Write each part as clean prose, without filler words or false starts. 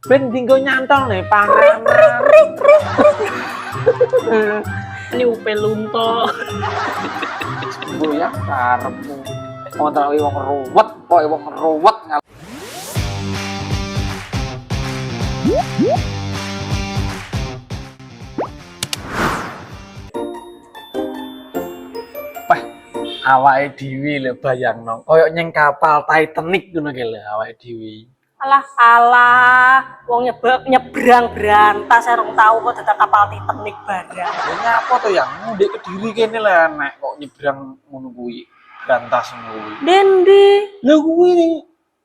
Ben dinggo nyantol nih panganan. Ini upel lunto. Goyang karepmu. Wong tak wong ruwet, koyo wong ruwet. Wah, awake dhewe lho bayangno, koyo nyeng kapal Titanic ngono ki lho awake dhewe. Alah, wong nyebrang berantas rong tau kok dadak kapal Titanic barang. Ya nyapa to yang ndek Kediri kene lah nek kok nyebrang ngono kuwi. Berantas ngono kuwi. Dendi, Lha kuwi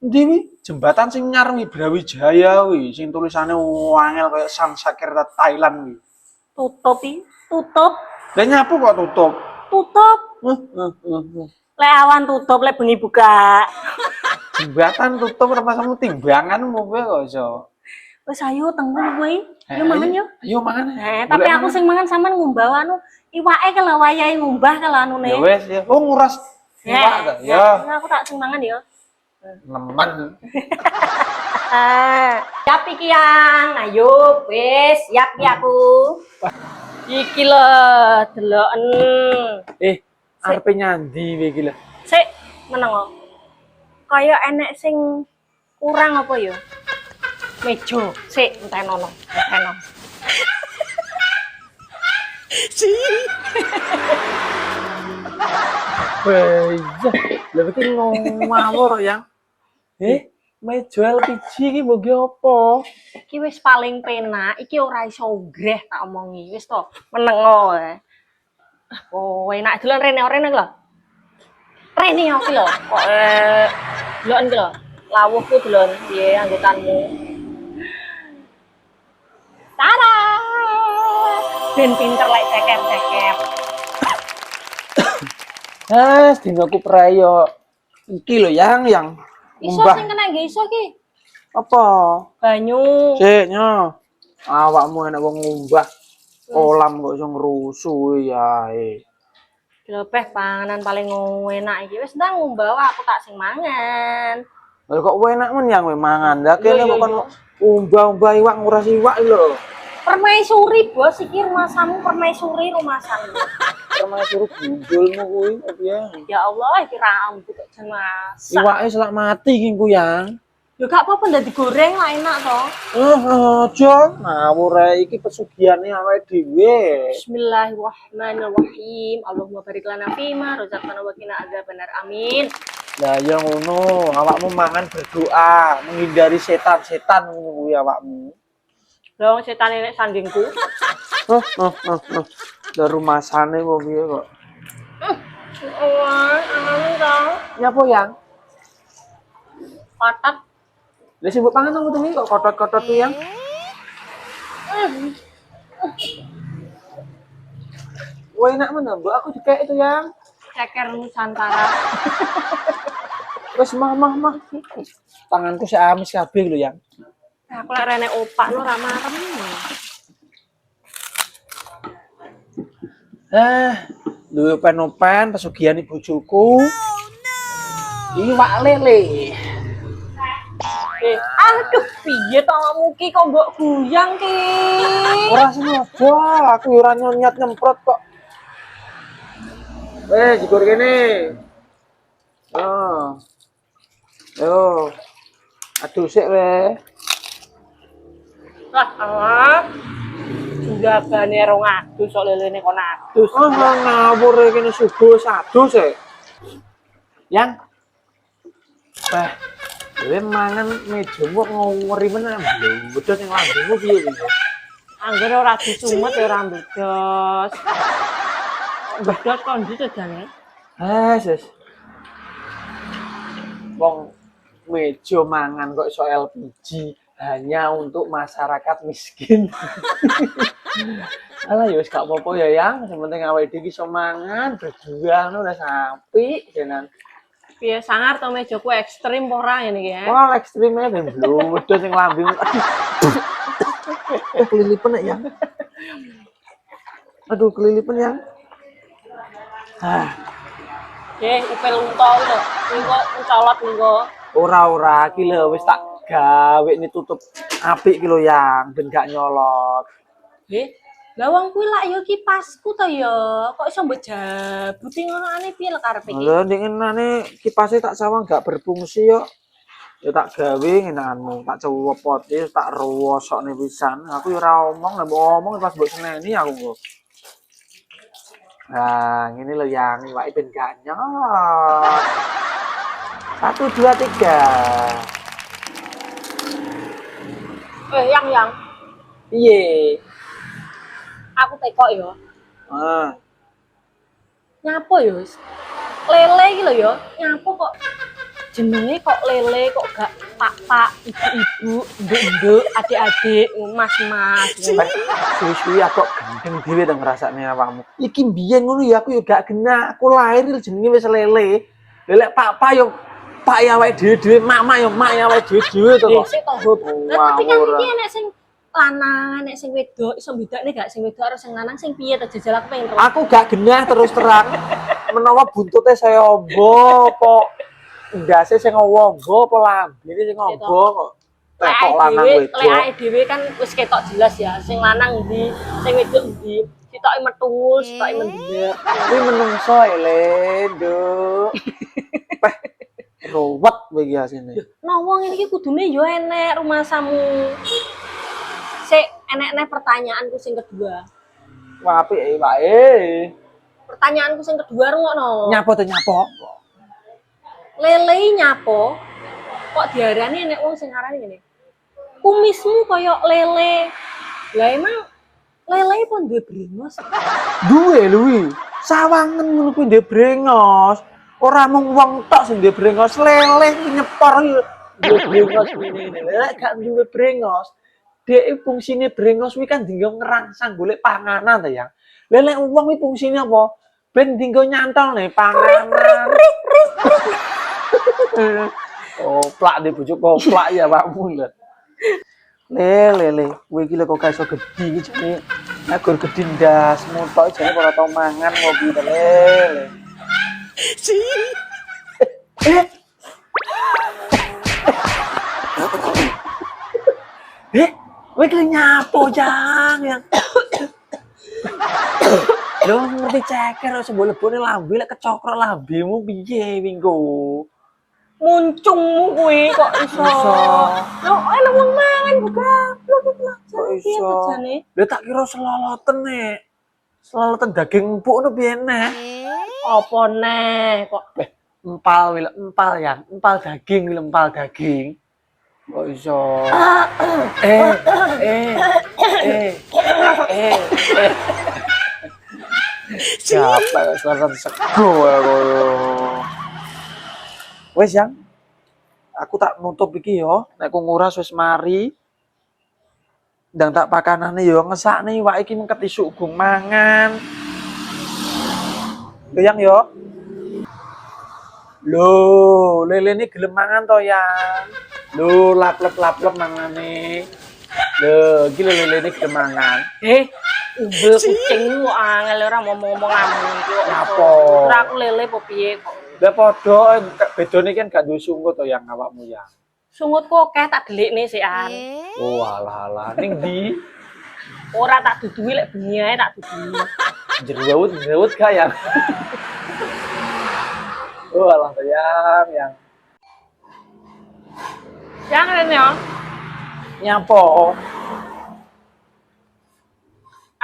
ndi wi jembatan sing nyar Brawijaya wi sing tulisane wangel koyo Sansakirta Thailand wi. tutup. Lah nyapu kok tutup? Tutup. Heh. Lek awan tutup, lek bengi buka. Jembatan tutup rapamu timbanganmu kowe kok iso. Wis ayo tenggo kuwi. Yo mangan yo. Ayo mangan. Tapi aku sing mangan sampean ngumbah anu iwake kalau wayahe ngumbah kalau anune. Ya wis ya. Oh nguras iwak ta. Ya. Aku tak sing mangan yo. Nemen. Siap iki yang. Ayo wis siap ki aku. Iki lho deloken. Arepe nyandi kowe iki lho. Sik meneng. Kaya enek sing kurang apa ya? Meja. Sik entenono. Enteno. Si. Wah, iya. Lha iki ngawur yang. Meja LPG iki mbok apa? Iki wis paling penak, iki ora iso greh tak omongi. Wis to, menengo wae. Oh, enak dolan rene lho. Rene aku lho, kok delon ki lho. Lawuhku delon piye anggotanmu. Tada! Ben pinter lek ceker-ceker. Dinaku prayo. Iki lho yang Iso Mbah. sing kena nggih iso ki. Apa? Banyu. Sik nyo. Awakmu enak wong ngumbah. Kolam kok iso ngrusu ya. Glopeh panganan paling enak iki. Wis ndang ngumbawa aku tak sing mangan. Lah kok enak men yang kowe mangan. Lah kene Iya, bukan iya. umbah-umbah iwak nguras iwak lho. Permaisuri, Bos, iki rumasamu permaisuri rumasanmu. Termasuk bundulmu kuwi piye? Ya Allah, iki rambut kok jan masak. Iwake selak mati iki ku yang. Ya gak apa-apa ndak digoreng lah enak to. Aja ngawur ae iki pesugiane awake dhewe. Bismillahirrahmanirrahim. Allahumma barik lana fima razaqtana wa qina adzabannar. Amin. Lah ya ngono, awakmu mangan berdoa, menghindari setan-setan ngono kuwi awakmu. Lah wong setan nek sandingku. Lah rumasane kok piye kok. Oh, amin to. Nyapa yang? Patat. Lah sing mbok pangan nang kuwi kok kotot-kotot tuh yang. Wah enak men, Mbok aku dikek itu yang. Ceker Nusantara. Wes mah. Tanganku sik amis kabeh lho yang. Aku lek rene opak lu ra marem. Duwe pen-pen pesugihan bojoku. Iwak lele. Aduh, piye to awakmu ki kok mbok guyang ki? Ora sengaja, aku ora nyonyot nyemprot kok. Jigur kene. Yo. Aduh sik we. Lah, jagane rong adus sok lelene kon adus. Ngawur kene subuh sadus sik. Yang. Dhewe mangan mejamu kok ngawuri menan lho. Bedhos ning lambemu piye iki? Anggere ora disumet ya ora mbedos. Mbedos kon ndi jane? Wes. Wong meja mangan kok iso LPG hanya untuk masyarakat miskin. Alah ya wis gak apa-apa ya yang, sing penting awake dhewe iso mangan, berjuang udah sapi tenan. Piye sangar to mejaku ekstrim apa ora ngene iki ya? Wah, ekstreme ben belum wedhus sing lambung. Kelilipan ya. Aduh, kelilipan ya. Upel unta lho. Minggo mencolot minggo. Ora iki lho wis tak gawe ini tutup apik ki lho yang ben gak nyolot. Lah wong kuwi lak ya kipasku to ya. Kok iso mbok jabuti ngono ane piye lek karepe iki? Lha ning ngene kipase tak sawang gak berfungsi yo. Ya tak gawe ngenaanmu, tak cowopote, tak rowosokne pisan. Aku yo ora omong, nek omong pas mbok seneni aku kok. Nah, ini loh yang iwake ben gak nyolot. 1 2 3. Yang. Piye? Aku tekok ya. Ah, Nyapo ya wis. Lele iki lho ya, nyapo kok jenenge kok lele kok gak pak-pak, ibu-ibu, nduk-nduk, adik-adik, mas-mas. suwi-suwi aku gendeng dhewe to ngrasakne awakmu. Iki mbiyen ngono ya aku yo gak genah. Aku lahir jenenge wis lele. Lelek pak-pak yo pak ya awake dhewe-dhewe, mak-mak yo mak ya awake dhewe-dhewe to kok. Sik to. Lah tapi kan iki enek sing lanang, enek sing wedok, iso bedakne gak sing wedok karo sing lanang sing piye to jajal aku pengen Aku gak genah terus terang. Menawa buntute saya ombo apa ndase sing ombo apa lambene sing ombo kok tekok lanang wedok. Lek dhewe kan wis ketok jelas ya, sing lanang ndi, sing wedok ndi. Sitoke metu, sitoke mendher. Kuwi menungso ele, Nduk. Peh ruwet kowe iki asine. Nah, wong iki kudune yo enek rumah samu. Sik enek-enek pertanyaanku sing kedua. Wah apik wae. Pertanyaanku sing kedua rungokno. Nyapo to nyapo? Lele nyapo? Kok diarani enek wong sing ngarani ngene. Kumismu koyo lele. Lah emang lele pun duwe brengos. Duwe luwi. Sawangen ngono kuwi ndek brengos. Ora mung wong tok sing ndek brengos, lele nyepor yo ndek brengos ngene. Lek gak duwe brengos, dhek fungsine brengos kuwi kan dinggo ngerangsang golek panganan ta ya. Lele wong kuwi fungsine apa? Ben dinggo nyantol nih panganan. Koplak deh bojo koplak ya pakmu lho. Le, kowe iki lho kok gak iso gedhi iki jane. Nek gur gedhi ndasmu tok jane ora tau mangan ngopi to le. Kowe iki nyapo jang yang. Lho ngerti ceker sebol lebone lambe lek kecokro lambemu piye wingko. Muncungmu kuwi kok iso. Lho enak wong mangan goblok iki lho. Kok iso? Lha tak kira seloloten nek. Seloloten daging empuk ngono piye nek? Apa neh kok Empal yang, empal daging, empal daging. Kok iso? Siapa selatan sego koyo. Wes yang aku tak nutup iki yo, nek ku nguras wis mari. Ndang tak pakanane yo ngesakne iwak iki mengket isuk gung mangan. Yo yang yo. Lho, lele ini gelem mangan to yang. Lho, laplep mangane. Lho, iki lele ini gelem mangan. Umbel kucingmu angel ora ngomong-ngomong amun iki kok. Napa? Ora aku lele apa piye kok. Lah padha bedone kan gak duwe sungut to yang awakmu ya. Sungutku akeh tak delikne sikan. Oh alah ning ndi? Ora tak duduhi lek bengi ae tak duduhi. Jerawut gak ya? Oh alah yang. Jangan ya. Nyapo?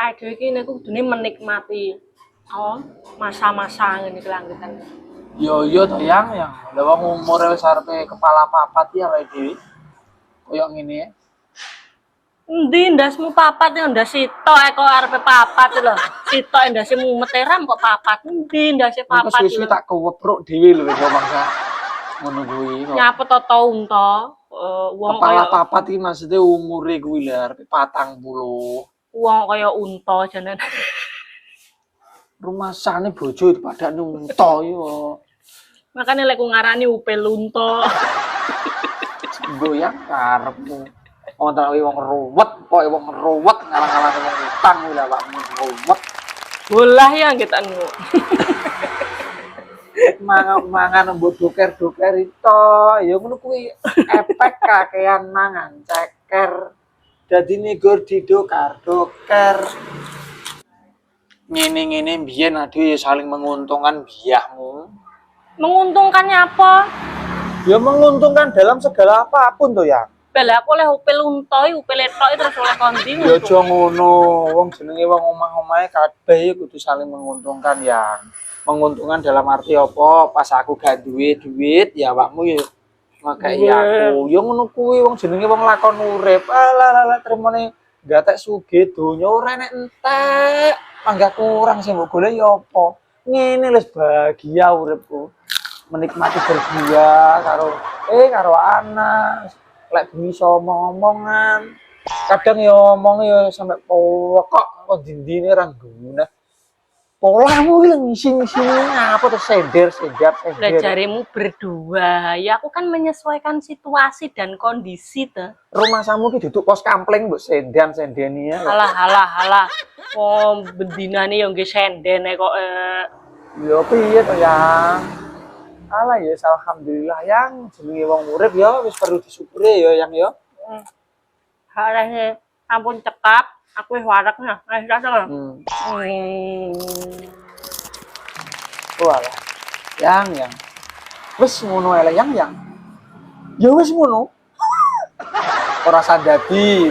Aduh iki nek kudune menikmati masa-masa ngene iki langgitan. Yo to yang. Lah wong umure wis arepe kepala papat ya awake dhewe. Koyo ngene ya. Endi ndasmu papat ya ndas sitok kok arepe papat lho. Sitok ndase mumet eram kok papat. Endi ndase papat. Suwi-suwi tak kewepruk dhewe lho kok mangsa. Ngono kuwi kok. Nyapa to unta? Wong kepala kaya papat iki maksudnya umure kuwi lho arepe 40. wong kaya unta janen. Rumasane bojo dipadakne unta yo. Makane lek ku ngarani upel unta. Goyang karepmu. Wong tak wong ruwet, kok wong ruwet ngalang-alang wong utang kuwi lha awakmu ruwet. Bolah ya ngetanmu. mangan mbok doker-doker itu ya ngono kuwi efek kakean mangan ceker dadine gur didokar-doker ngene-ngene biyen aduh ya saling menguntungkan biahmu Menguntungkannya apa? ya menguntungkan dalam segala apapun tuh ya Bela aku oleh upil untoi, upil etok terus oleh kondi ya aja ngono wong jenenge wong omah-omahe kabeh kudu saling menguntungkan ya menguntungkan dalam arti apa pas aku gak duwe duit ya awakmu ya makake aku ya ngono kuwi wong jenenge wong lakon urip alah tremone gatek sugih donya ora enek entek mangga kurang sing mbok golek ya apa ngene wis bahagia uripku menikmati berdua karo anak lek bengi iso omong-omongan kadang ya omong ya sampe pokok kok dindine ra guna polamu iki ngisi-ngisini apa terus sender Lah jarimu berdua, ya aku kan menyesuaikan situasi dan kondisi tuh. rumah samu ki duduk pos kampling mbok sendeni ya Halah. Oh, bendinane yo nggih sendene kok ya piye to yang alah ya alhamdulillah yang jenenge wong urip ya wis perlu disyukuri ya yang ya halane ampun cekap, aku wis warak nah. Ayo dateng. walah yang wis ngono ae yang ya wis ngono ora sandadi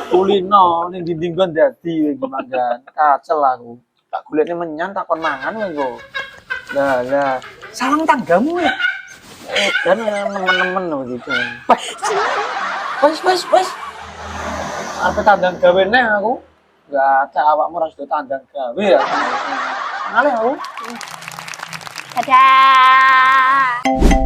kulino ning dinding kon dadi gimana kacel aku tak golekne menyan takon mangan kowe lah salang tanggamu ya dan nemen-nemen begitu wes apa tandang gawe neh aku enggak ada awakmu ora sudah tandang gawe ya ngalih aku Dadah.